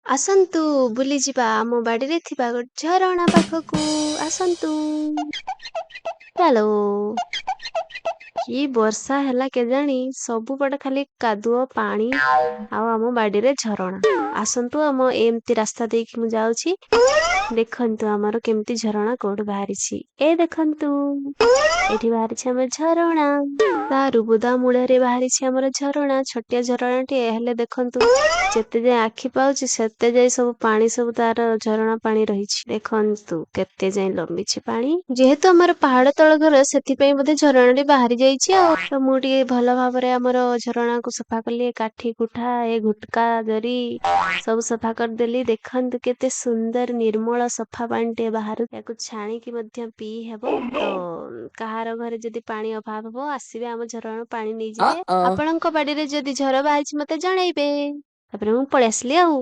ଆସନ୍ତୁ ବୁଲିଯିବା ଆମ ବାଡ଼ିରେ ଥିବା ଝରଣା ପାଖକୁ ଆସନ୍ତୁ। ଚାଲୋ। କି ବର୍ଷା ହେଲା କେଜାଣି ସବୁପଟେ ଖାଲି କାଦୁଅ ପାଣି ଆଉ ଆମ ବାଡ଼ିରେ ଝରଣା। ଆସନ୍ତୁ ଆମ ଏମିତି ରାସ୍ତା ଦେଇକି ମୁଁ ଯାଉଛି। ଦେଖନ୍ତୁ ଆମର କେମିତି ଝରଣା କୋଉଠୁ ବାହାରିଛି। ଏ ଦେଖନ୍ତୁ ଏଠି ବାହାରିଛି ଆମର ଝରଣା। ତାରୁ ବୁଦା ମୂଳରେ ବାହାରିଛି ଆମର ଝରଣା। ଛୋଟିଆ ଝରଣାଟିଏ ହେଲେ ଦେଖନ୍ତୁ ଯେତେ ଯାଏ ଆଖି ପାଉଛି ସେତେ ଯାଏ ସବୁ ପାଣି ସବୁ ତାର ଝରଣା ପାଣି ରହିଛି। ଦେଖନ୍ତୁ କେତେ ଯାଏ ଲମ୍ବିଛି ପାଣି। ଯେହେତୁ ଆମର ପାହାଡ ତଳ ଘର ସେଥିପାଇଁ ବୋଧେ ଝରଣାଟି ବାହାରି ଯାଇଛି ଆଉ। ତ ମୁଁ ଟିକେ ଭଲ ଭାବରେ ଆମର ଝରଣାକୁ ସଫା କଲି। କାଠି କୁଠା ଏ ଗୁଟକା ଜରି ସବୁ ସଫା କରିଦେଲି। ଦେଖନ୍ତୁ କେତେ ସୁନ୍ଦର ନିର୍ମଳ ସଫା ପାଣିଟିଏ ବାହାରୁ। ତାକୁ ଛାଣିକି ମଧ୍ୟ ପିଇ ହେବ। ତ କାହାର ଘରେ ଯଦି ପାଣି ଅଭାବ ହବ ଆସିବେ ଆମ ଝରଣାରୁ ପାଣି ନେଇଯିବେ। Uh-oh. ଆପଣଙ୍କ ବାଡିରେ ଯଦି ଝର ବାହାରିଛି ମତେ ଜଣେଇବେ। ତାପରେ ମୁଁ ପଳେଇ ଆସିଲି ଆଉ।